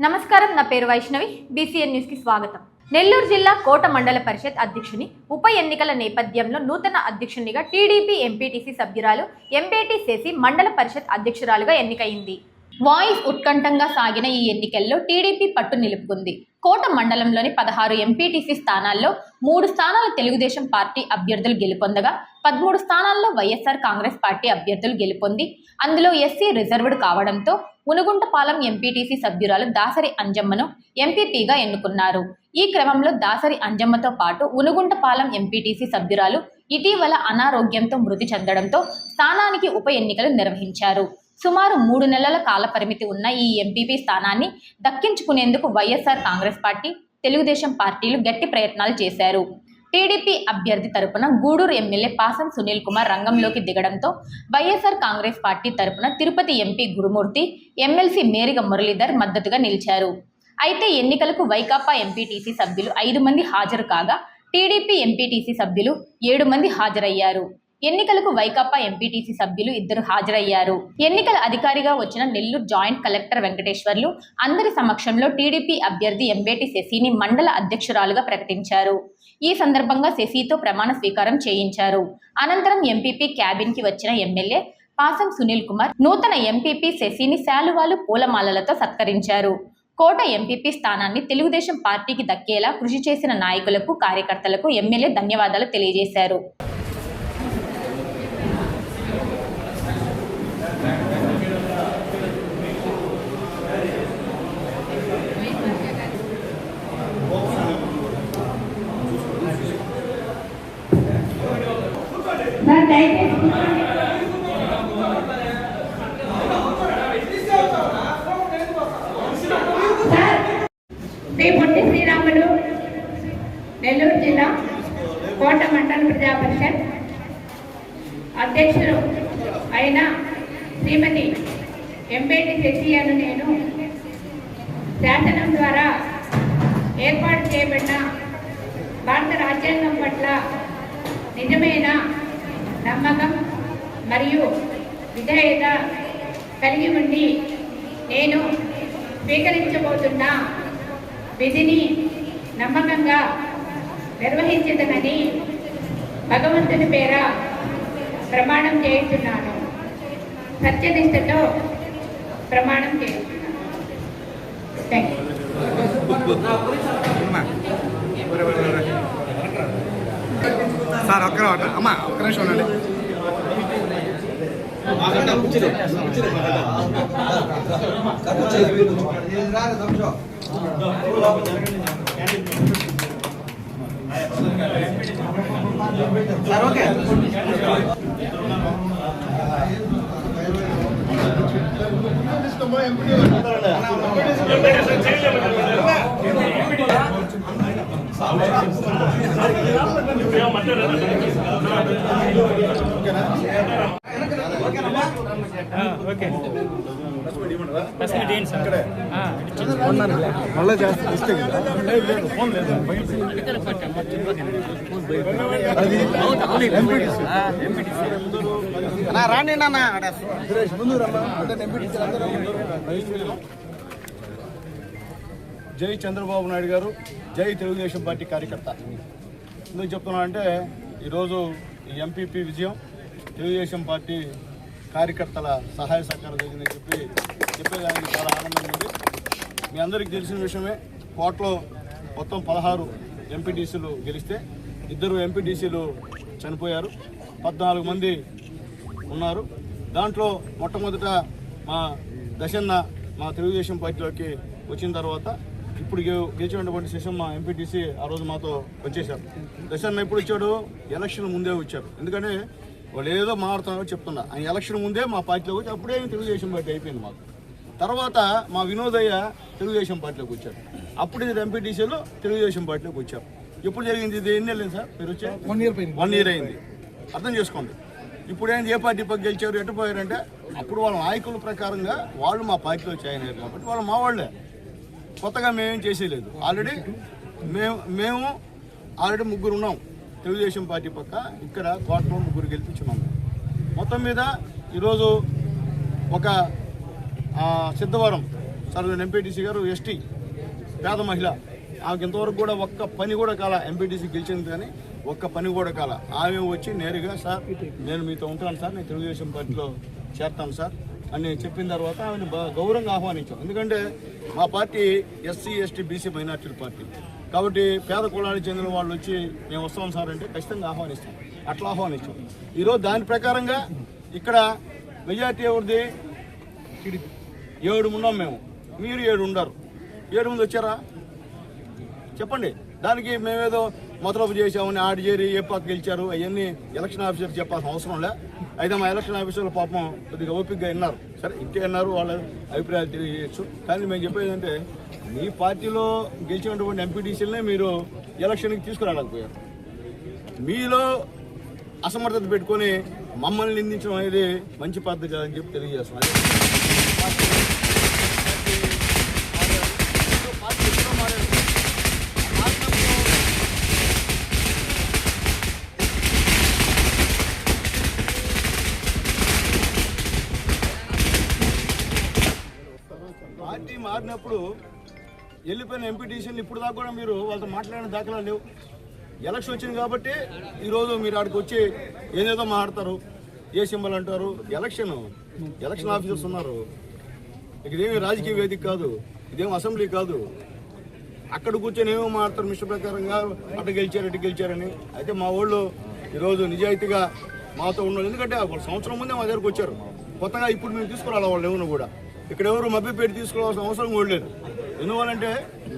నమస్కారం, నా పేరు వైష్ణవి. బీసీఎన్ న్యూస్ కి స్వాగతం. నెల్లూరు జిల్లా కోట మండల పరిషత్ అధ్యక్షుని ఉప ఎన్నికల నేపథ్యంలో నూతన అధ్యక్షునిగా టీడీపీ ఎంపీటీసీ సభ్యురాలు ఎంపేటీ శశి మండల పరిషత్ అధ్యక్షురాలుగా ఎన్నికైంది. వాయిస్ ఉత్కంఠంగా సాగిన ఈ ఎన్నికల్లో టీడీపీ పట్టు నిలుపుకుంది. కోట మండలంలోని 16 ఎంపీటీసీ స్థానాల్లో 3 స్థానాలు తెలుగుదేశం పార్టీ అభ్యర్థులు గెలుపొందగా 13 స్థానాల్లో వైఎస్ఆర్ కాంగ్రెస్ పార్టీ అభ్యర్థులు గెలుపొంది అందులో ఎస్సీ రిజర్వ్డ్ కావడంతో మునుగుంటపాలెం ఎంపీటీసీ సభ్యురాలు దాసరి అంజమ్మను ఎంపీపీగా ఎన్నుకున్నారు. ఈ క్రమంలో దాసరి అంజమ్మతో పాటు మునుగుంటపాలెం ఎంపీటీసీ సభ్యురాలు ఇటీవల అనారోగ్యంతో మృతి చెందడంతో స్థానానికి ఉప ఎన్నికలు నిర్వహించారు. సుమారు 3 నెలల కాల పరిమితి ఉన్న ఈ ఎంపీపీ స్థానాన్ని దక్కించుకునేందుకు వైఎస్ఆర్ కాంగ్రెస్ పార్టీ, తెలుగుదేశం పార్టీలు గట్టి ప్రయత్నాలు చేశారు. టీడీపీ అభ్యర్థి తరపున గూడూరు ఎమ్మెల్యే పాసం సునీల్ కుమార్ రంగంలోకి దిగడంతో వైఎస్ఆర్ కాంగ్రెస్ పార్టీ తరపున తిరుపతి ఎంపీ గురుమూర్తి, ఎమ్మెల్సీ మేరిగ మురళీధర్ మద్దతుగా నిలిచారు. అయితే ఎన్నికలకు వైకాపా ఎంపీటీసీ సభ్యులు 5 మంది హాజరు కాగా టీడీపీ ఎంపీటీసీ సభ్యులు 7 మంది హాజరయ్యారు. ఎన్నికలకు వైకాపా ఎంపీటీసీ సభ్యులు 2 హాజరయ్యారు. ఎన్నికల అధికారిగా వచ్చిన నెల్లూరు జాయింట్ కలెక్టర్ వెంకటేశ్వర్లు అందరి సమక్షంలో టీడీపీ అభ్యర్థి ఎంపేటీ శశిని మండల అధ్యక్షురాలుగా ప్రకటించారు. ఈ సందర్భంగా శశితో ప్రమాణ స్వీకారం చేయించారు. అనంతరం ఎంపీపీ క్యాబిన్ కి వచ్చిన ఎమ్మెల్యే పాసం సునీల్ కుమార్ నూతన ఎంపీపీ శశిని శాలువాలు, పూలమాలలతో సత్కరించారు. కోట ఎంపీపీ స్థానాన్ని తెలుగుదేశం పార్టీకి దక్కేలా కృషి చేసిన నాయకులకు, కార్యకర్తలకు ఎమ్మెల్యే ధన్యవాదాలు తెలియజేశారు. పొట్టి శ్రీరాములు, నెల్లూరు జిల్లా కోట మండల ప్రజా పరిషత్ అధ్యక్షులు అయిన శ్రీమతి ఎంపేటీ శశి అను నేను శాసనం ద్వారా ఏర్పాటు చేయబడిన భారత రాజ్యాంగం పట్ల నిజమైన నమ్మకం మరియు విధేయత కలిగి ఉండి నేను స్వీకరించబోతున్న విధిని నమ్మకంగా నిర్వహించదనని భగవంతుని పేర ప్రమాణం చేస్తున్నాను. సత్యనిష్టతో ప్రమాణం చేస్తున్నాను. సార్ ఒక్క నిమిషం ఉండండి. Sir okay. రాండి ముందు జై చంద్రబాబు నాయుడు గారు, జై తెలుగుదేశం పార్టీ కార్యకర్త. ఎందుకు చెప్తున్నా అంటే ఈరోజు ఈ ఎంపీపీ విజయం తెలుగుదేశం పార్టీ కార్యకర్తల సహాయ సహకారం జరిగిందని చెప్పేదానికి చాలా ఆనందంగా ఉంది. మీ అందరికీ తెలిసిన విషయమే, కోటలో మొత్తం 16 ఎంపీటీసీలు గెలిస్తే 2 ఎంపీటీసీలు చనిపోయారు, 14 మంది ఉన్నారు. దాంట్లో మొట్టమొదట మా దశన్న మా తెలుగుదేశం పార్టీలోకి వచ్చిన తర్వాత ఇప్పుడు గెలిచినటువంటి శశమ్మ ఎంపీటీసీ ఆ రోజు మాతో వచ్చేసారు. దశన్న ఎప్పుడు వచ్చాడు? ఎలక్షన్ ముందే వచ్చారు. ఎందుకంటే వాళ్ళు ఏదో మాట్లాడుతున్నారో చెప్తున్నా, ఆయన ఎలక్షన్ ముందే మా పార్టీలోకి వచ్చి అప్పుడే తెలుగుదేశం పార్టీ అయిపోయింది మాకు. తర్వాత మా వినోదయ్య తెలుగుదేశం పార్టీలోకి వచ్చారు, అప్పుడు 2 ఎంపీటీసీలు తెలుగుదేశం పార్టీలోకి వచ్చారు. ఎప్పుడు జరిగింది ఇది? ఎన్ని నెలలు సార్ మీరు వచ్చే? 1 ఇయర్ అయింది. అర్థం చేసుకోండి, ఇప్పుడు ఏంటి ఏ పార్టీ పక్క గెలిచారు ఎటు పోయారంటే అప్పుడు వాళ్ళ నాయకుల ప్రకారంగా వాళ్ళు మా పార్టీలో జాయిన్ అయ్యారు కాబట్టి వాళ్ళు మా వాళ్ళే. కొత్తగా మేమేం చేసేయలేదు. ఆల్రెడీ మేము ఆల్రెడీ ముగ్గురు ఉన్నాం తెలుగుదేశం పార్టీ పక్క. ఇక్కడ కోటలో ముగ్గురు గెలిపించున్నాం. మొత్తం మీద ఈరోజు ఒక సిద్ధవరం సర్వీన్ ఎంపీటీసీ గారు ఎస్టీ పేద మహిళ, ఆమెకు ఇంతవరకు కూడా ఒక్క పని కూడా కాల. ఎంపీటీసీ గెలిచింది కానీ ఒక్క పని కూడా కాల. ఆమె వచ్చి నేరుగా సార్ నేను మీతో ఉంటాను సార్, నేను తెలుగుదేశం పార్టీలో చేస్తాను సార్ అని చెప్పిన తర్వాత ఆమెను గౌరవంగా ఆహ్వానించాం. ఎందుకంటే మా పార్టీ ఎస్సీ ఎస్టీ బీసీ మైనార్టీల పార్టీ కాబట్టి పేద కులానికి చెందిన వాళ్ళు వచ్చి మేము వస్తాం సార్ అంటే ఖచ్చితంగా ఆహ్వానిస్తాం. అట్లా ఆహ్వానించాం. ఈరోజు దాని ప్రకారంగా ఇక్కడ మెజార్టీ ఎవరిది? 7 ఉన్నాం మేము, మీరు 7 ఉండరు. 7 మంది వచ్చారా చెప్పండి. దానికి మేమేదో మొదలపు చేసామని ఆడి చేరి ఏ పక్క గెలిచారు అవన్నీ ఎలక్షన్ ఆఫీసర్ చెప్పాల్సిన అవసరం లే. అయితే మా ఎలక్షన్ ఆఫీసర్లు పాపం కొద్దిగా ఓపికగా విన్నారు. సరే ఇంకే విన్నారు, వాళ్ళ అభిప్రాయాలు తెలియజేయచ్చు. కానీ మేము చెప్పేది అంటే మీ పార్టీలో గెలిచినటువంటి ఎంపీటీసీలనే మీరు ఎలక్షన్కి తీసుకురాలేకపోయారు. మీలో అసమర్థత పెట్టుకొని మమ్మల్ని నిందించడం అనేది మంచి పద్ధతి కాదని చెప్పి తెలియజేస్తున్నాం. పార్టీ మారినప్పుడు వెళ్ళిపోయిన ఎంపీటీసీలు ఇప్పుడు దాకా కూడా మీరు వాళ్ళతో మాట్లాడిన దాఖలా లేవు. ఎలక్షన్ వచ్చింది కాబట్టి ఈరోజు మీరు ఆడికి వచ్చి ఏదేదో మాట్లాడతారు, ఏ సింబల్ అంటారు. ఎలక్షన్ ఆఫీసర్స్ ఉన్నారు. ఇదేమి రాజకీయ వేదిక కాదు, ఇదేం అసెంబ్లీ కాదు. అక్కడ కూర్చొని ఏమో మాట్లాడతారు మిషన్ ప్రకారంగా అటు గెలిచారని. అయితే మా వాళ్ళు ఈరోజు నిజాయితీగా మాతో ఉన్నారు. ఎందుకంటే వాళ్ళు సంవత్సరం ముందే మా దగ్గరకు వచ్చారు. కొత్తగా ఇప్పుడు మేము తీసుకురాలి వాళ్ళు ఎవరు కూడా. ఇక్కడ ఎవరు మభ్యపెట్టి తీసుకోవాల్సిన అవసరం కూడా లేదు. ఎందువల్లంటే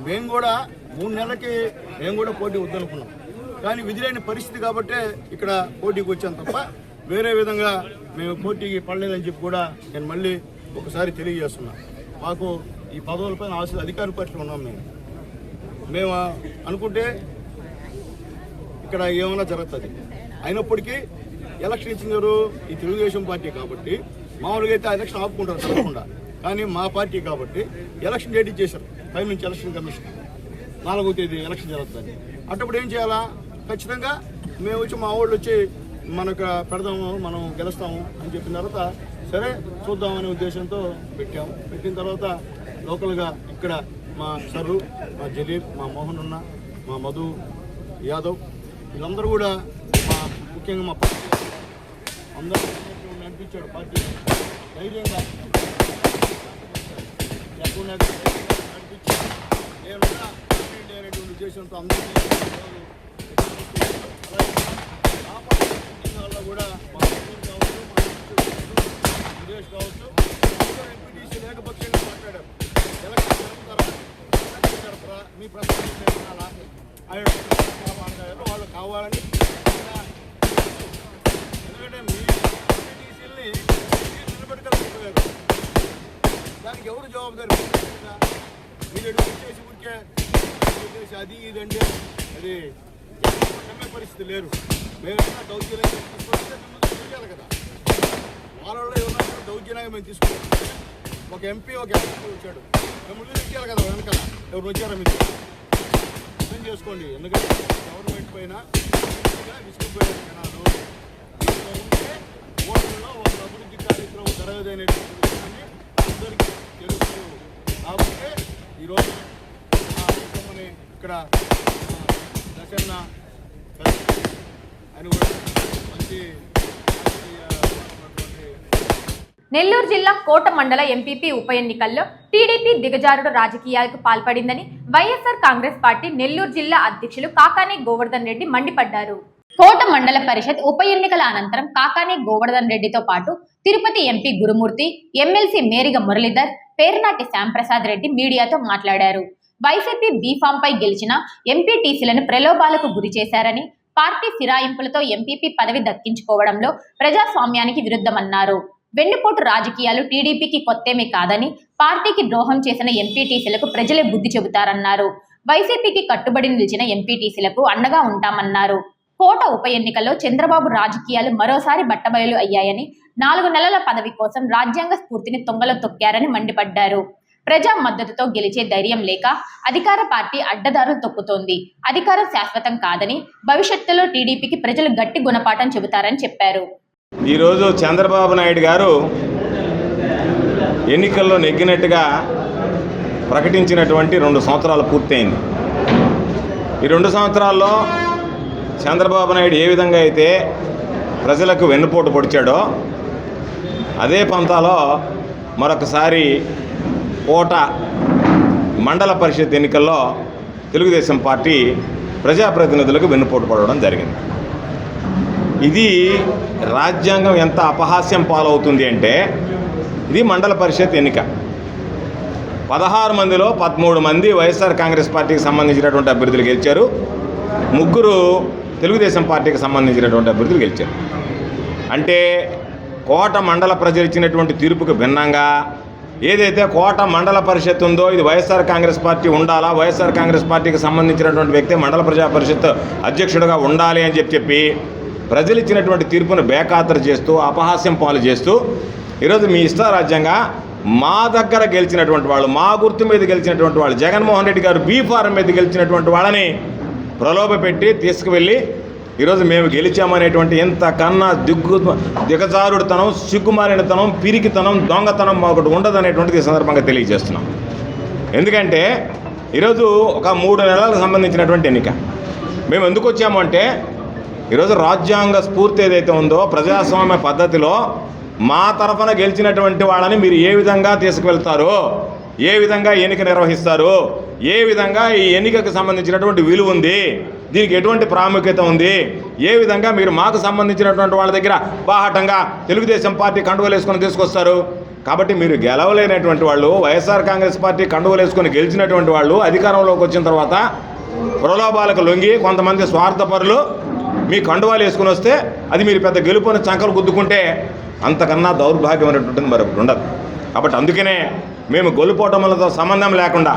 మేము కూడా 3 నెలలకి మేము కూడా పోటీ వద్దనుకున్నాం. కానీ విధిలేని పరిస్థితి కాబట్టే ఇక్కడ పోటీకి వచ్చాను తప్ప వేరే విధంగా మేము పోటీకి పడలేదని చెప్పి కూడా నేను మళ్ళీ ఒకసారి తెలియజేస్తున్నా. మాకు ఈ పదవులపైన ఆశ అధికార పార్టీలో ఉన్నాం. మేము అనుకుంటే ఇక్కడ ఏమైనా జరుగుతుంది. అయినప్పటికీ ఎలక్షన్ ఇచ్చినారు ఈ తెలుగుదేశం పార్టీ కాబట్టి మామూలుగా అయితే ఎలక్షన్ ఆపుకుంటారు తప్పకుండా. కానీ మా పార్టీ కాబట్టి ఎలక్షన్ డేట్ ఇచ్చేశారు పై నుంచి ఎలక్షన్ కమిషన్. 4వ తేదీ ఎలక్షన్ జరుగుతుంది. అటప్పుడు ఏం చేయాలా? ఖచ్చితంగా మేము వచ్చి మా వాళ్ళు వచ్చి మనకు పెడదాము, మనం గెలుస్తాము అని చెప్పిన తర్వాత సరే చూద్దామనే ఉద్దేశంతో పెట్టిన తర్వాత లోకల్గా ఇక్కడ మా సర్రు, మా జలీబ్, మా మోహన్ ఉన్న, మా మధు యాదవ్ వీళ్ళందరూ కూడా ముఖ్యంగా మా పార్టీ అందరూ నడిపించాడు. పార్టీ ధైర్యంగా నడిపించి నేనున్నా అనేటువంటి ఉద్దేశంతో అందరినీ వల్ల కూడా మా కావచ్చు, మా సురేష్ కావచ్చు, ఎంపీటీసీ ఏకపక్షంగా మాట్లాడారు. ఎలక్షన్ జరుపుతారా మీ ప్రశ్న వాళ్ళు కావాలని. ఎందుకంటే మీ ఎంపీటీసీలని నిలబెట్టుకోలేకపోయారు. దానికి ఎవరు జవాబుదారు? మీరు ఎడుచేసి ఊరికే అది ఇదంటే అది నమ్మే పరిస్థితి లేరు. మేమేమైనా దౌర్జన్యంగా తీసుకుంటే మిమ్మల్ని తెలియాలి కదా. వాళ్ళలో ఏమన్నా దౌర్జన్యంగా మేము తీసుకున్నాం. ఒక ఎంపీ వచ్చాడు, మిమ్మల్ని తెచ్చారు కదా వెనకాల. ఎవరు వచ్చారా మీరు అర్థం చేసుకోండి. ఎందుకంటే గవర్నమెంట్ పైన విసిగిపోయారు జనాలు. ఉంటే ఓట్లలో ఒక అభివృద్ధి కార్యక్రమం జరగదనేటువంటి విషయాన్ని అందరికీ తెలుసు. కాబట్టి ఈరోజు ఇక్కడ దశన్న అని కూడా మంచి నెల్లూరు జిల్లా కోట మండల ఎంపీపీ ఉప ఎన్నికల్లో టీడీపీ దిగజారుడు రాజకీయాలకు పాల్పడిందని వైఎస్ఆర్ కాంగ్రెస్ పార్టీ నెల్లూరు జిల్లా అధ్యక్షులు కాకాని గోవర్ధన్ రెడ్డి మండిపడ్డారు. కోట మండల పరిషత్ ఉప ఎన్నికల అనంతరం కాకాని గోవర్ధన్ రెడ్డితో పాటు తిరుపతి ఎంపీ గురుమూర్తి, ఎమ్మెల్సీ మేరిగ మురళీధర్, పేర్నాటి శ్యాంప్రసాద్ రెడ్డి మీడియాతో మాట్లాడారు. వైసీపీ బీఫామ్ పై గెలిచిన ఎంపీటీసీలను ప్రలోభాలకు గురి చేశారని, పార్టీ ఫిరాయింపులతో ఎంపీపీ పదవి దక్కించుకోవడంలో ప్రజాస్వామ్యానికి విరుద్ధమన్నారు. వెన్నుపోటు రాజకీయాలు టీడీపీకి కొత్తేమీ కాదని, పార్టీకి ద్రోహం చేసిన ఎంపీటీసీలకు ప్రజలే బుద్ధి చెబుతారన్నారు. వైసీపీకి కట్టుబడి నిలిచిన ఎంపీటీసీలకు అండగా ఉంటామన్నారు. కోట ఉప ఎన్నికల్లో చంద్రబాబు రాజకీయాలు మరోసారి బట్టబయలు అయ్యాయని 4 నెలల పదవి కోసం రాజ్యాంగ స్ఫూర్తిని తొంగలో తొక్కారని మండిపడ్డారు. ప్రజా మద్దతుతో గెలిచే ధైర్యం లేక అధికార పార్టీ అడ్డదారులు తొక్కుతోంది. అధికారం శాశ్వతం కాదని, భవిష్యత్తులో టీడీపీకి ప్రజలు గట్టి గుణపాఠం చెబుతారని చెప్పారు. ఈరోజు చంద్రబాబు నాయుడు గారు ఎన్నికల్లో నెగ్గినట్టుగా ప్రకటించినటువంటి 2 సంవత్సరాలు పూర్తయింది. ఈ 2 సంవత్సరాల్లో చంద్రబాబు నాయుడు ఏ విధంగా అయితే ప్రజలకు వెన్నుపోటు పొడిచాడో అదే పంతాలో మరొకసారి కోట మండల పరిషత్ ఎన్నికల్లో తెలుగుదేశం పార్టీ ప్రజాప్రతినిధులకు వెన్నుపోటు పడడం జరిగింది. ఇది రాజ్యాంగం ఎంత అపహాస్యం పాలవుతుంది అంటే, ఇది మండల పరిషత్ ఎన్నిక. 16 మందిలో 13 మంది వైఎస్ఆర్ కాంగ్రెస్ పార్టీకి సంబంధించినటువంటి అభ్యర్థులు గెలిచారు. 3 తెలుగుదేశం పార్టీకి సంబంధించినటువంటి అభ్యర్థులు గెలిచారు. అంటే కోట మండల ప్రజలు ఇచ్చినటువంటి తీర్పుకు భిన్నంగా ఏదైతే కోట మండల పరిషత్ ఉందో ఇది వైఎస్ఆర్ కాంగ్రెస్ పార్టీ ఉండాలా, వైఎస్ఆర్ కాంగ్రెస్ పార్టీకి సంబంధించినటువంటి వ్యక్తి మండల ప్రజా పరిషత్ అధ్యక్షుడిగా ఉండాలి అని చెప్పి ప్రజలు ఇచ్చినటువంటి తీర్పును బేఖాతరు చేస్తూ అపహాస్యం పాలు చేస్తూ ఈరోజు మీ ఇష్టారాజ్యంగా మా దగ్గర గెలిచినటువంటి వాళ్ళు, మా గుర్తు మీద గెలిచినటువంటి వాళ్ళు, జగన్మోహన్ రెడ్డి గారు బీ ఫారం మీద గెలిచినటువంటి వాళ్ళని ప్రలోభపెట్టి తీసుకువెళ్ళి ఈరోజు మేము గెలిచామనేటువంటి ఎంతకన్నా దిగజారుడుతనం, సిగ్గుమారినతనం, పిరికితనం, దొంగతనం మాకు ఉండదనేటువంటిది ఈ సందర్భంగా తెలియజేస్తున్నాం. ఎందుకంటే ఈరోజు ఒక 3 నెలలకు సంబంధించినటువంటి ఎన్నిక. మేము ఎందుకు వచ్చాము అంటే, ఈరోజు రాజ్యాంగ స్ఫూర్తి ఏదైతే ఉందో ప్రజాస్వామ్య పద్ధతిలో మా తరఫున గెలిచినటువంటి వాళ్ళని మీరు ఏ విధంగా తీసుకువెళ్తారు, ఏ విధంగా ఎన్నిక నిర్వహిస్తారు, ఏ విధంగా ఈ ఎన్నికకు సంబంధించినటువంటి విలువ ఉంది, దీనికి ఎటువంటి ప్రాముఖ్యత ఉంది, ఏ విధంగా మీరు మాకు సంబంధించినటువంటి వాళ్ళ దగ్గర బాహటంగా తెలుగుదేశం పార్టీ కండువలు వేసుకొని తీసుకొస్తారు. కాబట్టి మీరు గెలవలేనటువంటి వాళ్ళు, వైఎస్ఆర్ కాంగ్రెస్ పార్టీ కండువలు వేసుకొని గెలిచినటువంటి వాళ్ళు అధికారంలోకి వచ్చిన తర్వాత ప్రలోభాలకు లొంగి కొంతమంది స్వార్థపరులు మీ కండువాలు వేసుకుని వస్తే అది మీరు పెద్ద గెలుపుని చంకలు గుద్దుకుంటే అంతకన్నా దౌర్భాగ్యమైనటువంటిది మరొకటి ఉండదు. కాబట్టి అందుకనే మేము గెలుపోవటములతో సంబంధం లేకుండా,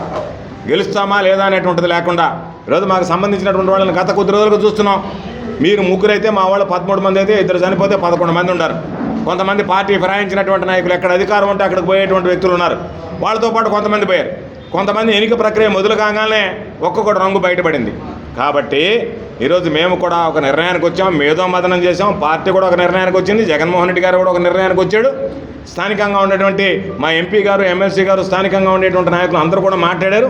గెలుస్తామా లేదా అనేటువంటిది లేకుండా ఈరోజు మాకు సంబంధించినటువంటి వాళ్ళని గత కొద్ది రోజులుగా చూస్తున్నాం. మీరు 3 అయితే మా వాళ్ళు 13 మంది అయితే, 2 చనిపోతే 11 మంది ఉన్నారు. కొంతమంది పార్టీ ఫిరాయించినటువంటి నాయకులు ఎక్కడ అధికారం ఉంటే అక్కడికి పోయేటువంటి వ్యక్తులు ఉన్నారు. వాళ్ళతో పాటు కొంతమంది పోయారు. కొంతమంది ఎన్నిక ప్రక్రియ మొదలు కాగానే ఒక్కొక్కటి రంగు బయటపడింది. కాబట్టి ఈరోజు మేము కూడా ఒక నిర్ణయానికి వచ్చాం, మేధో మదనం చేసాం. పార్టీ కూడా ఒక నిర్ణయానికి వచ్చింది, జగన్మోహన్ రెడ్డి గారు కూడా ఒక నిర్ణయానికి వచ్చాడు. స్థానికంగా ఉండేటువంటి మా ఎంపీ గారు, ఎమ్మెల్సీ గారు, స్థానికంగా ఉండేటువంటి నాయకులు అందరూ కూడా మాట్లాడారు.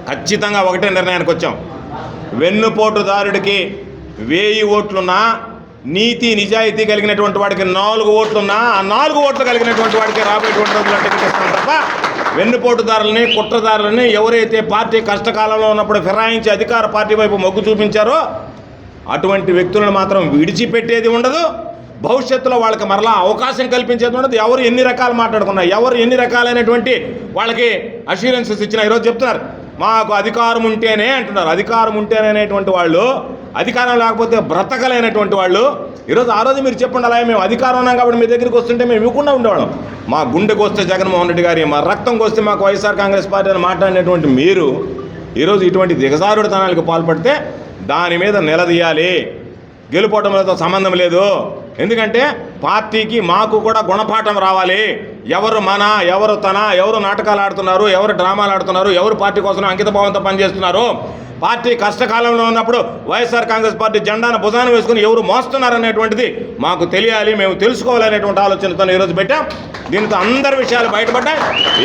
ఖచ్చితంగా ఒకటే నిర్ణయానికి వచ్చాం. వెన్నుపోటుదారుడికి 1000 ఓట్లున్నా, నీతి నిజాయితీ కలిగినటువంటి వాడికి 4 ఓట్లున్నా, ఆ 4 ఓట్లు కలిగినటువంటి వాడికి రాబోయేటువంటి రోజుల్లో టికెట్ ఇస్తాం తప్ప వెన్నుపోటుదారులని, కుట్రదారులని ఎవరైతే పార్టీ కష్టకాలంలో ఉన్నప్పుడు ఫిరాయించి అధికార పార్టీ వైపు మొగ్గు చూపించారో అటువంటి వ్యక్తులను మాత్రం విడిచిపెట్టేది ఉండదు. భవిష్యత్తులో వాళ్ళకి మరలా అవకాశం కల్పించేది ఉండదు. ఎవరు ఎన్ని రకాలు మాట్లాడుకున్నా, ఎవరు ఎన్ని రకాలైనటువంటి వాళ్ళకి అష్యూరెన్సెస్ ఇచ్చినా ఈరోజు చెప్తున్నారు మాకు అధికారం ఉంటేనే అంటున్నారు. అధికారం ఉంటేనే అనేటువంటి వాళ్ళు, అధికారం లేకపోతే బ్రతకలేనటువంటి వాళ్ళు ఈరోజు ఆ రోజు మీరు చెప్పండి, అలా మేము అధికారం ఉన్నాం కాబట్టి మీ దగ్గరికి వస్తుంటే మేము ఇవ్వకుండా ఉండేవాళ్ళం. మా గుండెకి వస్తే జగన్మోహన్ రెడ్డి గారి, మా రక్తంకి వస్తే మాకు వైఎస్ఆర్ కాంగ్రెస్ పార్టీ అని మాట్లాడినటువంటి మీరు ఈరోజు ఇటువంటి దిగజారుడుతనాలకు పాల్పడితే దాని మీద నిలదీయాలి. గెలుపోవటంతో సంబంధం లేదు. ఎందుకంటే పార్టీకి మాకు కూడా గుణపాఠం రావాలి. ఎవరు మన, ఎవరు తన, ఎవరు నాటకాలు ఆడుతున్నారు, ఎవరు డ్రామాలు ఆడుతున్నారు, ఎవరు పార్టీ కోసం అంకితభావంతో పనిచేస్తున్నారు, పార్టీ కష్టకాలంలో ఉన్నప్పుడు వైఎస్ఆర్ కాంగ్రెస్ పార్టీ జెండాను భుజాన వేసుకుని ఎవరు మోస్తున్నారనేటువంటిది మాకు తెలియాలి, మేము తెలుసుకోవాలనేటువంటి ఆలోచనతో ఈరోజు పెట్టాం. దీనితో అందరి విషయాలు బయటపడ్డాయి.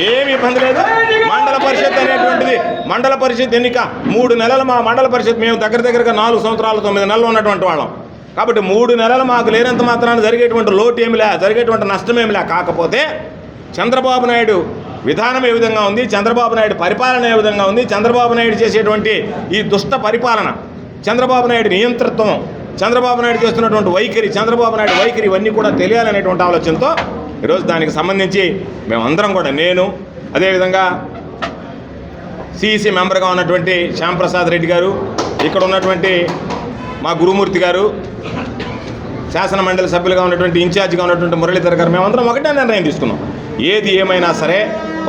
ఏమి ఇబ్బంది లేదు. మండల పరిషత్ అనేటువంటిది, మండల పరిషత్ ఎన్నిక 3 నెలలు మా మండల పరిషత్ మేము దగ్గరగా 4 సంవత్సరాలు 9 నెలలు ఉన్నటువంటి వాళ్ళం. కాబట్టి 3 నెలలు మాకు లేనంత మాత్రాన జరిగేటువంటి లోటు ఏమిలే, జరిగేటువంటి నష్టం ఏమిలే. కాకపోతే చంద్రబాబు నాయుడు విధానం ఏ విధంగా ఉంది, చంద్రబాబు నాయుడు పరిపాలన ఏ విధంగా ఉంది, చంద్రబాబు నాయుడు చేసేటువంటి ఈ దుష్ట పరిపాలన, చంద్రబాబు నాయుడు నియంతృత్వం, చంద్రబాబు నాయుడు చేస్తున్నటువంటి వైఖరి, చంద్రబాబు నాయుడు వైఖరి ఇవన్నీ కూడా తెలియాలనేటువంటి ఆలోచనతో ఈరోజు దానికి సంబంధించి మేమందరం కూడా, నేను అదేవిధంగా సిఈసి మెంబర్గా ఉన్నటువంటి శ్యాంప్రసాద్ రెడ్డి గారు, ఇక్కడ ఉన్నటువంటి మా గురుమూర్తి గారు, శాసన మండలి సభ్యులుగా ఉన్నటువంటి ఇన్ఛార్జిగా ఉన్నటువంటి మురళీధర్ గారు, మేమందరం ఒకటే నిర్ణయం తీసుకున్నాం. ఏది ఏమైనా సరే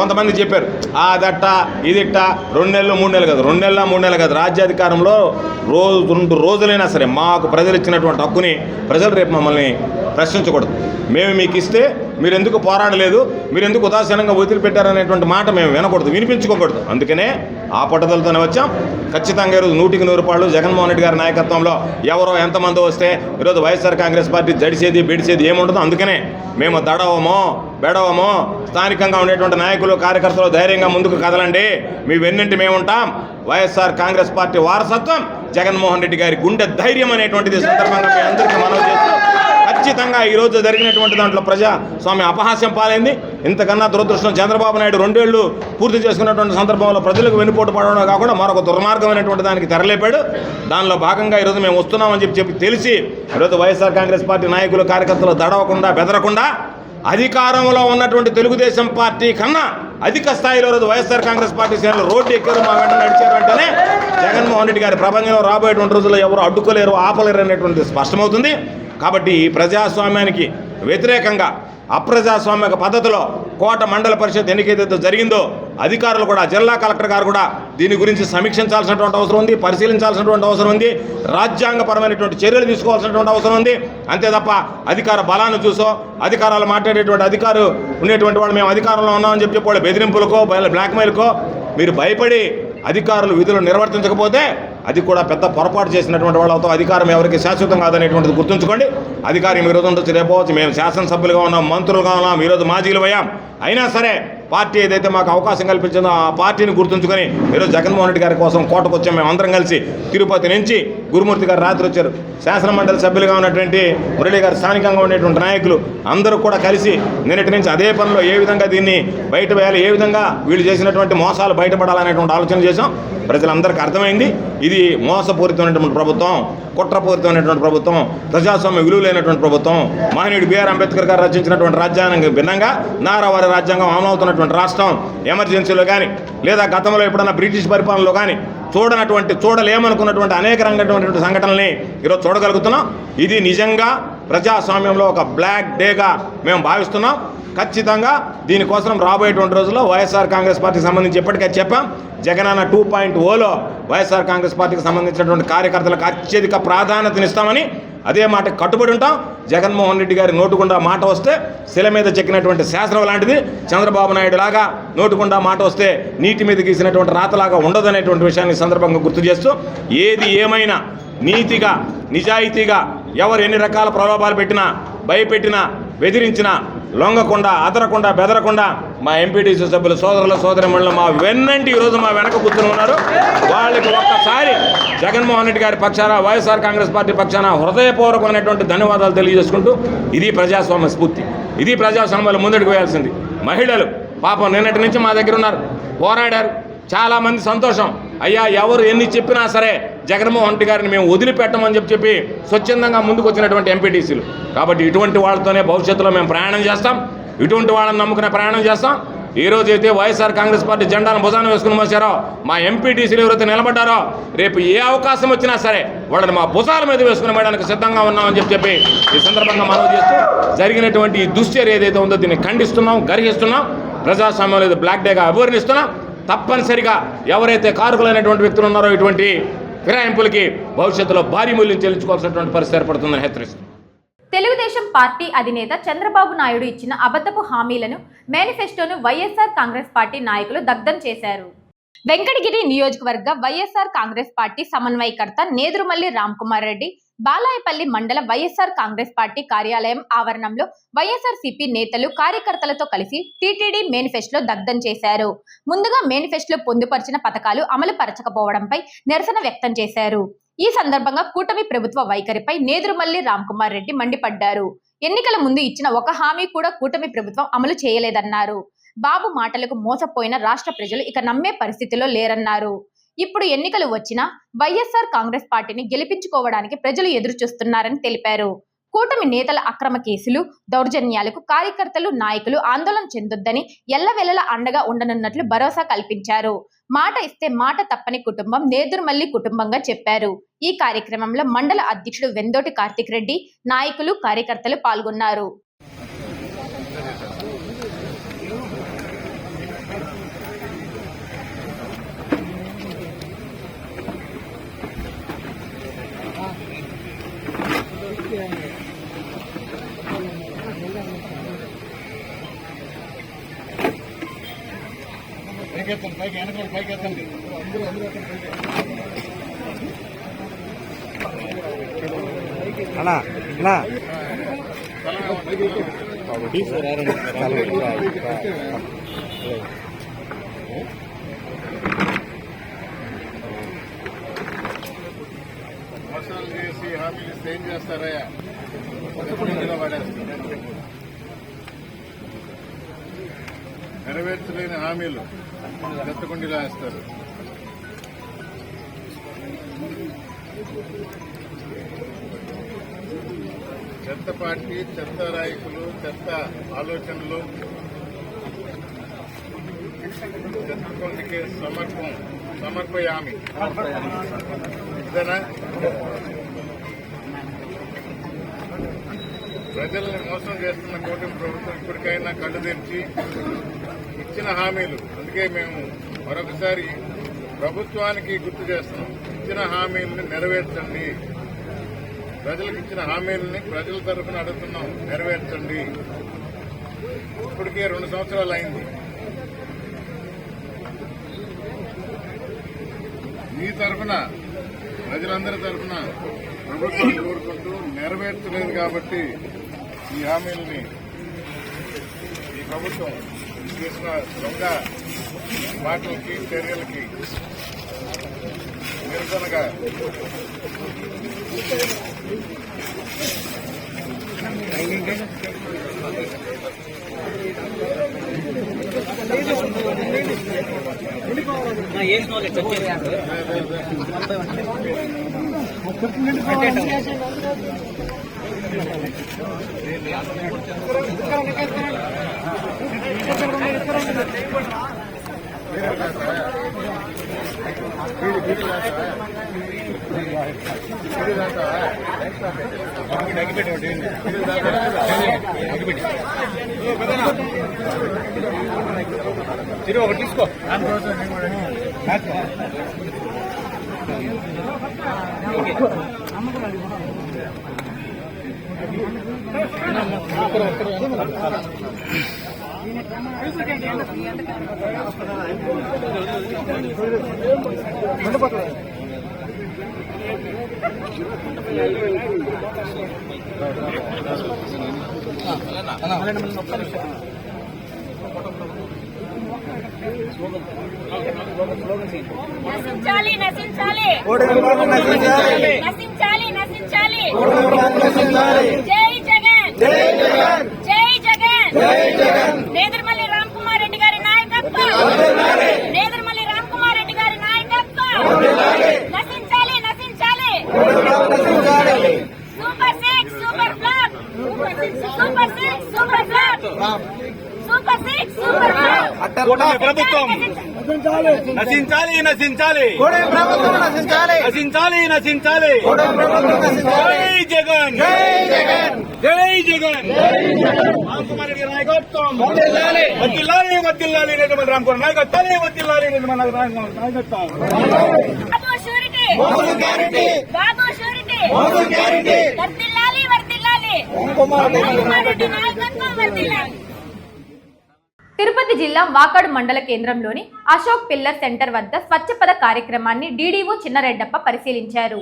కొంతమంది చెప్పారు అదట్ట ఇదిట్ట 2 నెలలు 3 నెలలు కాదు, 2 నెలల 3 నెలలు కాదు, రాజ్యాధికారంలో 2 రోజులైనా సరే మాకు ప్రజలు ఇచ్చినటువంటి హక్కుని ప్రజలు రేపు మమ్మల్ని ప్రశ్నించకూడదు. మేము మీకు ఇస్తే మీరు ఎందుకు పోరాడలేదు, మీరు ఎందుకు ఉదాసీనంగా వదిలిపెట్టారనేటువంటి మాట మేము వినకూడదు, వినిపించుకోకూడదు. అందుకనే ఆ పట్టుదలతోనే వచ్చాం. ఖచ్చితంగా ఈరోజు 100కి 100 రూపాయలు జగన్మోహన్ రెడ్డి గారి నాయకత్వంలో ఎవరో ఎంతమంది వస్తే ఈరోజు వైఎస్ఆర్ కాంగ్రెస్ పార్టీ జడిసేది బెడిసేది ఏముండదు. అందుకనే మేము దడవమో బెడవమో స్థానికంగా ఉండేటువంటి నాయకులు కార్యకర్తలు ధైర్యంగా ముందుకు కదలండి, మీ వెన్నంటి మేముంటాం. వైఎస్ఆర్ కాంగ్రెస్ పార్టీ వారసత్వం జగన్మోహన్ రెడ్డి గారి గుండె ధైర్యం అనేటువంటిది సందర్భంగా మీ అందరికీ మనవి చేస్తూ ఖచ్చితంగా ఈరోజు జరిగినటువంటి దాంట్లో ప్రజాస్వామ్య అపహాస్యం పాలైంది. ఇంతకన్నా దురదృష్టం చంద్రబాబు నాయుడు 2 ఏళ్ళు పూర్తి చేసుకున్నటువంటి సందర్భంలో ప్రజలకు వెన్నుపోటు పడడం కాకుండా మరొక దుర్మార్గమైనటువంటి దానికి తెరలేపాడు. దానిలో భాగంగా ఈరోజు మేము వస్తున్నామని చెప్పి తెలిసి ఈరోజు వైఎస్ఆర్ కాంగ్రెస్ పార్టీ నాయకులు కార్యకర్తలు దడవకుండా బెదరకుండా అధికారంలో ఉన్నటువంటి తెలుగుదేశం పార్టీ కన్నా అధిక స్థాయిలో రోజు వైఎస్ఆర్ కాంగ్రెస్ పార్టీ శ్రేణులు రోడ్డు ఎక్కారు, మా వెంట నడిచారు అంటేనే జగన్మోహన్ రెడ్డి గారి ప్రపంచంలో రాబోయేటువంటి రోజుల్లో ఎవరు అడ్డుకోలేరు ఆపలేరు అనేటువంటిది స్పష్టమవుతుంది. కాబట్టి ఈ ప్రజాస్వామ్యానికి వ్యతిరేకంగా అప్రజాస్వామిక పద్ధతిలో కోట మండల పరిషత్ ఎన్నికైతే జరిగిందో అధికారులు కూడా జిల్లా కలెక్టర్ గారు కూడా దీని గురించి సమీక్షించాల్సినటువంటి అవసరం ఉంది, పరిశీలించాల్సినటువంటి అవసరం ఉంది, రాజ్యాంగపరమైనటువంటి చర్యలు తీసుకోవాల్సినటువంటి అవసరం ఉంది. అంతే తప్ప అధికార బలాన్ని చూసో అధికారాలు మాట్లాడేటువంటి అధికారు ఉండేటువంటి వాళ్ళు మేము అధికారంలో ఉన్నామని చెప్పి వాళ్ళు బెదిరింపులకో బ్లాక్మెయిల్కో మీరు భయపడి అధికారులు విధులు నిర్వర్తించకపోతే అది కూడా పెద్ద పొరపాటు చేసినటువంటి వాళ్ళతో అధికారం ఎవరికి శాశ్వతం కాదనేటువంటిది గుర్తుంచుకోండి. అధికారం ఈరోజు ఉండొచ్చు, రేపోవచ్చు. మేము శాసనసభ్యులుగా ఉన్నాం, మంత్రులుగా ఉన్నాం, ఈరోజు మాజీలు అయ్యాం. అయినా సరే పార్టీ ఏదైతే మాకు అవకాశం కల్పించిందో ఆ పార్టీని గుర్తుంచుకొని ఈరోజు జగన్మోహన్ రెడ్డి గారి కోసం కోటకు వచ్చాం. మేము అందరం కలిసి తిరుపతి నుంచి గురుమూర్తి గారు రాత్రి వచ్చారు. శాసనమండలి సభ్యులుగా ఉన్నటువంటి మురళి గారు, స్థానికంగా ఉండేటువంటి నాయకులు అందరూ కూడా కలిసి నిన్నటి నుంచి అదే పనిలో ఏ విధంగా దీన్ని బయట వేయాలి, ఏ విధంగా వీళ్ళు చేసినటువంటి మోసాలు బయటపడాలనేటువంటి ఆలోచన చేశాం. ప్రజలందరికీ అర్థమైంది ఇది మోసపూరితమైనటువంటి ప్రభుత్వం, కుట్రపూరితమైనటువంటి ప్రభుత్వం, ప్రజాస్వామ్య విలువలైనటువంటి ప్రభుత్వం. మహనీయుడు బిఆర్ అంబేద్కర్ గారు రచించినటువంటి రాజ్యాంగం భిన్నంగా నారావారి రాజ్యాంగం అమలవుతున్నటువంటి రాష్ట్రం. ఎమర్జెన్సీలో కానీ లేదా గతంలో ఎప్పుడన్నా బ్రిటిష్ పరిపాలనలో కానీ చూడలేమనుకున్నటువంటి అనేక రంగమైనటువంటి సంఘటనల్ని ఈరోజు చూడగలుగుతున్నాం. ఇది నిజంగా ప్రజాస్వామ్యంలో ఒక బ్లాక్ డేగా మేము భావిస్తున్నాం. ఖచ్చితంగా దీనికోసం రాబోయేటువంటి రోజుల్లో వైఎస్ఆర్ కాంగ్రెస్ పార్టీకి సంబంధించి ఇప్పటికే చెప్పాం. జగనన్న 2.0లో వైఎస్ఆర్ కాంగ్రెస్ పార్టీకి సంబంధించినటువంటి కార్యకర్తలకు అత్యధిక ప్రాధాన్యతనిస్తామని అదే మాట కట్టుబడి ఉంటాం. జగన్మోహన్ రెడ్డి గారి నోటుకుండా మాట వస్తే శిల మీద చెక్కినటువంటి శాసనం లాంటిది. చంద్రబాబు నాయుడు లాగా నోటుకుండా మాట వస్తే నీటి మీద గీసినటువంటి రాతలాగా ఉండదనేటువంటి విషయాన్ని సందర్భంగా గుర్తు చేస్తూ ఏది ఏమైనా నీతిగా నిజాయితీగా ఎవరు ఎన్ని రకాల ప్రలోభాలు పెట్టినా భయపెట్టినా బెదిరించినా లొంగకుండా అదరకుండా బెదరకుండా మా ఎంపీటీసీ సభ్యులు సోదరుల సోదరిమణులు మా వెన్నంటి ఈరోజు మా వెనక కూర్చుని ఉన్నారు. వాళ్ళకి ఒక్కసారి జగన్మోహన్ రెడ్డి గారి పక్షాన వైఎస్ఆర్ కాంగ్రెస్ పార్టీ పక్షాన హృదయపూర్వకమైనటువంటి ధన్యవాదాలు తెలియజేసుకుంటూ ఇది ప్రజాస్వామ్య స్ఫూర్తి, ఇది ప్రజాస్వామ్యంలో ముందడుగు వేయాల్సింది. మహిళలు పాపం నిన్నటి నుంచి మా దగ్గర ఉన్నారు, పోరాడారు. చాలామంది సంతోషం. అయ్యా ఎవరు ఎన్ని చెప్పినా సరే జగన్మోహన్ రెడ్డి గారిని మేము వదిలిపెట్టమని చెప్పి స్వచ్ఛందంగా ముందుకు వచ్చినటువంటి ఎంపీటీసీలు. కాబట్టి ఇటువంటి వాళ్ళతోనే భవిష్యత్తులో మేము ప్రయాణం చేస్తాం, ఇటువంటి వాళ్ళని నమ్ముకునే ప్రయాణం చేస్తాం. ఈ రోజు అయితే వైఎస్ఆర్ కాంగ్రెస్ పార్టీ జెండాను భుజాన వేసుకుని మోసారో మా ఎంపీటీసీలు ఎవరైతే నిలబడ్డారో రేపు ఏ అవకాశం వచ్చినా సరే వాళ్ళని మా భుజాల మీద వేసుకుని వేయడానికి సిద్ధంగా ఉన్నామని చెప్పి ఈ సందర్భంగా మనవి చేస్తూ జరిగినటువంటి ఈ దుశ్చర్య ఏదైతే ఉందో దీన్ని ఖండిస్తున్నాం, గర్హిస్తున్నాం. ప్రజాస్వామ్యం లేదు బ్లాక్ డేగా అభివర్ణిస్తున్నాం. తప్పనిసరిగా ఎవరైతే కారకులైనటువంటి వ్యక్తులు ఉన్నారో ఇటువంటి ఫిరాయింపులకి భవిష్యత్తులో భారీ మూల్యం చెల్లించుకోవాల్సినటువంటి పరిస్థితి ఏర్పడుతుందని హెచ్చరిస్తుంది. తెలుగుదేశం పార్టీ అధినేత చంద్రబాబు నాయుడు ఇచ్చిన అబద్ధపు హామీలను మేనిఫెస్టోను వైఎస్ఆర్ కాంగ్రెస్ పార్టీ నాయకులు దగ్ధం చేశారు. వెంకటగిరి నియోజకవర్గ వైఎస్ఆర్ కాంగ్రెస్ పార్టీ సమన్వయకర్త నేదురుమల్లి రామ్కుమార్ రెడ్డి బాలాయపల్లి మండల వైఎస్ఆర్ కాంగ్రెస్ పార్టీ కార్యాలయం ఆవరణంలో వైఎస్ఆర్సీపీ నేతలు కార్యకర్తలతో కలిసి టీటీడీ మేనిఫెస్టోలో దగ్ధం చేశారు. ముందుగా మేనిఫెస్టోలో పొందుపరిచిన పథకాలు అమలు పరచకపోవడంపై నిరసన వ్యక్తం చేశారు. ఈ సందర్భంగా కూటమి ప్రభుత్వ వైఖరిపై నేదురుమల్లి రామ్కుమార్ రెడ్డి మండిపడ్డారు. ఎన్నికల ముందు ఇచ్చిన ఒక హామీ కూడా కూటమి ప్రభుత్వం అమలు చేయలేదన్నారు. బాబు మాటలకు మోసపోయిన రాష్ట్ర ప్రజలు ఇక నమ్మే పరిస్థితిలో లేరన్నారు. ఇప్పుడు ఎన్నికలు వచ్చినా వైఎస్ఆర్ కాంగ్రెస్ పార్టీని గెలిపించుకోవడానికి ప్రజలు ఎదురు చూస్తున్నారని తెలిపారు. కూటమి నేతల అక్రమ కేసులు, దౌర్జన్యాలకు కార్యకర్తలు, నాయకులు ఆందోళన చెందొద్దని ఎల్లవెల్లలా అండగా ఉండనున్నట్లు భరోసా కల్పించారు. మాట ఇస్తే మాట తప్పని కుటుంబం నేదురుమల్లి కుటుంబంగా చెప్పారు. ఈ కార్యక్రమంలో మండల అధ్యక్షుడు వెందోటి కార్తిక్ రెడ్డి, నాయకులు, కార్యకర్తలు పాల్గొన్నారు. పైకి వెనకాల పైకి ఎత్తండి. మోసాలు చేసి హామీలు ఇస్తే ఏం చేస్తారయ్యా? పడేస్తారు. నెరవేర్చలేని హామీలు చెత్తకుండిలా వేస్తారు. చెత్త పార్టీ, చెత్త నాయకులు, చెత్త ఆలోచనలు, చెత్తకుండికి సమర్పయామి ఇదేనా? ప్రజల్ని మోసం చేస్తున్న కూటమి ప్రభుత్వం ఇప్పటికైనా కళ్ళు తెరిచి ఇచ్చిన హామీలు, అందుకే మేము మరొకసారి ప్రభుత్వానికి గుర్తు చేస్తున్నాం, ఇచ్చిన హామీలను నెరవేర్చండి. ప్రజలకు ఇచ్చిన హామీలని ప్రజల తరఫున అడుగుతున్నాం, నెరవేర్చండి. ఇప్పటికే 2 సంవత్సరాలు అయింది. మీ తరఫున, ప్రజలందరి తరఫున ప్రభుత్వాన్ని కోరుకుంటూ నెరవేర్చలేదు కాబట్టి ఈ హామీలని ఈ ప్రభుత్వం చేసిన దొంగ మాటలకి, చర్యలకి నిరసనగా ఒకటి తీసుకో. నశించాలి నశించాలి నశించాలి నశించాలి జై జగన్ జై జగన్ జై జగన్ జై జగన్ నేదురుమల్లి రామ్ కుమార్ రెడ్డి గారి నాయకత్వం నేదురుమల్లి రామ్ కుమార్ రెడ్డి గారి నాయకత్వం నశించాలి నశించాలి super 6 super flop super 6 super flop super 6 super flop ప్రభుత్వం నశించాలి నశించాలి నశించాలి నశించాలి జై జగన్ జై జగన్ జై జగన్ రామ్ కుమార్ రెడ్డి నాయకత్వం వర్ధిల్లాలి వర్ధిల్లాలి నిర్మల్ రామ్ కుమార్ నాయకత్వం వర్ధిల్లాలి నిర్మల్ నాయకత్వం బాబు షూరిటీ బాబు షూరిటీ వర్ధిల్లాలి వర్ధిల్లాలి రామ్ కుమార్ రెడ్డి నాయకత్వం వర్ధిల్లాలి. తిరుపతి జిల్లా వాకాడు మండల కేంద్రంలోని అశోక్ పిల్లర్ సెంటర్ వద్ద స్వచ్ఛపద కార్యక్రమాన్ని డీడీఓ చిన్నరెడ్డప్ప పరిశీలించారు.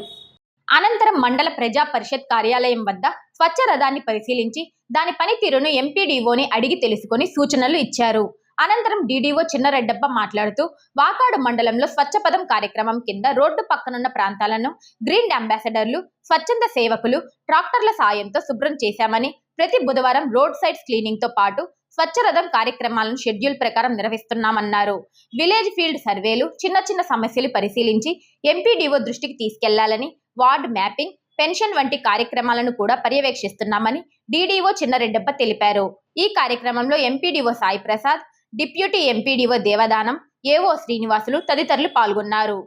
అనంతరం మండల ప్రజా పరిషత్ కార్యాలయం వద్ద స్వచ్ఛ రథాన్ని పరిశీలించి దాని పనితీరును ఎంపీడీఓని అడిగి తెలుసుకుని సూచనలు ఇచ్చారు. అనంతరం డీడీఓ చిన్నరెడ్డప్ప మాట్లాడుతూ వాకాడు మండలంలో స్వచ్ఛపదం కార్యక్రమం కింద రోడ్డు పక్కనున్న ప్రాంతాలను గ్రీన్ అంబాసిడర్లు, స్వచ్ఛంద సేవకులు ట్రాక్టర్ల సాయంతో శుభ్రం చేశామని, ప్రతి బుధవారం రోడ్ సైడ్స్ క్లీనింగ్ తో పాటు స్వచ్ఛరథం కార్యక్రమాలను షెడ్యూల్ ప్రకారం నిర్వహిస్తున్నామన్నారు. విలేజ్ ఫీల్డ్ సర్వేలు, చిన్న చిన్న సమస్యలు పరిశీలించి ఎంపీడీఓ దృష్టికి తీసుకెళ్లాలని, వార్డ్ మ్యాపింగ్, పెన్షన్ వంటి కార్యక్రమాలను కూడా పర్యవేక్షిస్తున్నామని డీడీఓ చిన్నరెడ్డప్ప తెలిపారు. ఈ కార్యక్రమంలో MPDO Sai Prasad, deputy MPDO Devadanam, AO Srinivasulu తదితరులు పాల్గొన్నారు.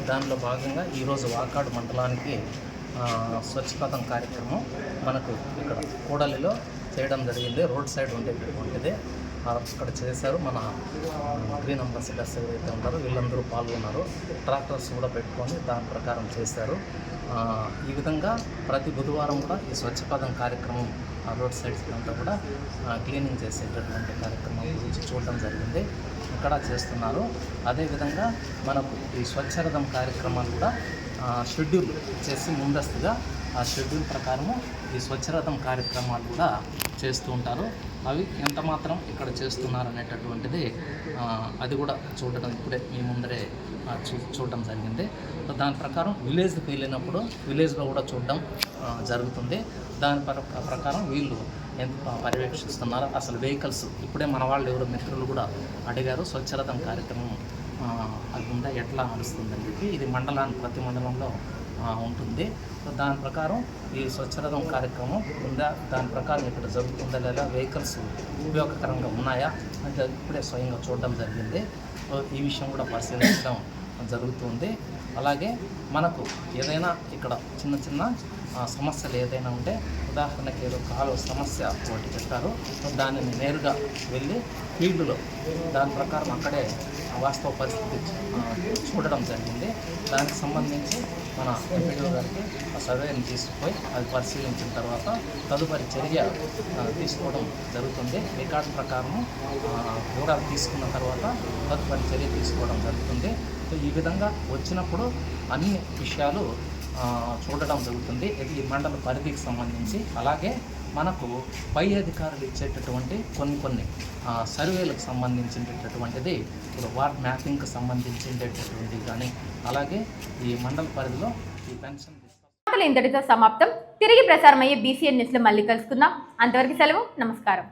దానిలో భాగంగా ఈరోజు వాకాడు మండలానికి స్వచ్ఛపథం కార్యక్రమం మనకు ఇక్కడ కూడలిలో చేయడం జరిగింది. రోడ్ సైడ్ ఉండేటటువంటిది అక్కడ చేశారు. మన గ్రీన్ అంబాసిడర్స్ ఎవరైతే ఉన్నారో వీళ్ళందరూ పాల్గొన్నారు. ట్రాక్టర్స్ కూడా పెట్టుకొని దాని ప్రకారం చేశారు. ఈ విధంగా ప్రతి బుధవారం కూడా ఈ స్వచ్ఛపథం కార్యక్రమం రోడ్ సైడ్స్ అంతా కూడా క్లీనింగ్ చేసేటటువంటి కార్యక్రమం గురించి చూడడం జరిగింది. ఇక్కడ చేస్తున్నారు. అదేవిధంగా మనకు ఈ స్వచ్ఛరథం కార్యక్రమాలు కూడా షెడ్యూల్ చేసి ముందస్తుగా ఆ షెడ్యూల్ ప్రకారము ఈ స్వచ్ఛరథం కార్యక్రమాలు కూడా చేస్తూ ఉంటారు. అవి ఎంత మాత్రం ఇక్కడ చేస్తున్నారు అనేటటువంటిది అది కూడా చూడడం ఇప్పుడే మీ ముందరే చూడడం జరిగింది. దాని ప్రకారం విలేజ్కి వెళ్ళినప్పుడు విలేజ్లో కూడా చూడడం జరుగుతుంది. దాని ప్రకారం వీళ్ళు ఎంత పర్యవేక్షిస్తున్నారు, అసలు వెహికల్స్ ఇప్పుడే మన వాళ్ళు ఎవరో మిత్రులు కూడా అడిగారు స్వచ్ఛరథం కార్యక్రమం అది ఉందా ఎట్లా నడుస్తుందని చెప్పి. ఇది ప్రతి మండలంలో ఉంటుంది. సో దాని ప్రకారం ఈ స్వచ్ఛరథం కార్యక్రమం ఉందా, దాని ప్రకారం ఇక్కడ జరుగుతుందా లేదా, వెహికల్స్ ఉపయోగకరంగా ఉన్నాయా అంటే ఇప్పుడే స్వయంగా చూడడం జరిగింది. సో ఈ విషయం కూడా పరిశీలించడం జరుగుతుంది. అలాగే మనకు ఏదైనా ఇక్కడ చిన్న చిన్న సమస్యలు ఏదైనా ఉంటే, ఉదాహరణకి ఏదో కాలువ సమస్య ఒకటి పెట్టారు, దానిని నేరుగా వెళ్ళి ఫీల్డ్లో దాని ప్రకారం అక్కడే వాస్తవ పరిస్థితి చూడడం జరిగింది. దానికి సంబంధించి మన ఎంపీడీఓ గారికి ఆ సర్వేని తీసుకుపోయి అది పరిశీలించిన తర్వాత తదుపరి చర్య తీసుకోవడం జరుగుతుంది. రికార్డు ప్రకారం వివరాలు తీసుకున్న తర్వాత తదుపరి చర్య తీసుకోవడం జరుగుతుంది. సో ఈ విధంగా వచ్చినప్పుడు అన్ని విషయాలు చూడడం జరుగుతుంది. ఇది ఈ మండల పరిధికి సంబంధించి. అలాగే మనకు పై అధికారులు ఇచ్చేటటువంటి కొన్ని సర్వేలకు సంబంధించినటువంటిది ఇప్పుడు వార్డ్ మ్యాపింగ్కి సంబంధించినటువంటిది కానీ, అలాగే ఈ మండల పరిధిలో ఈ పెన్షన్ ఇంతటితో సమాప్తం. తిరిగి ప్రసారమయ్యే BCN న్యూస్లో మళ్ళీ కలుసుకుందాం. అంతవరకు సెలవు. నమస్కారం.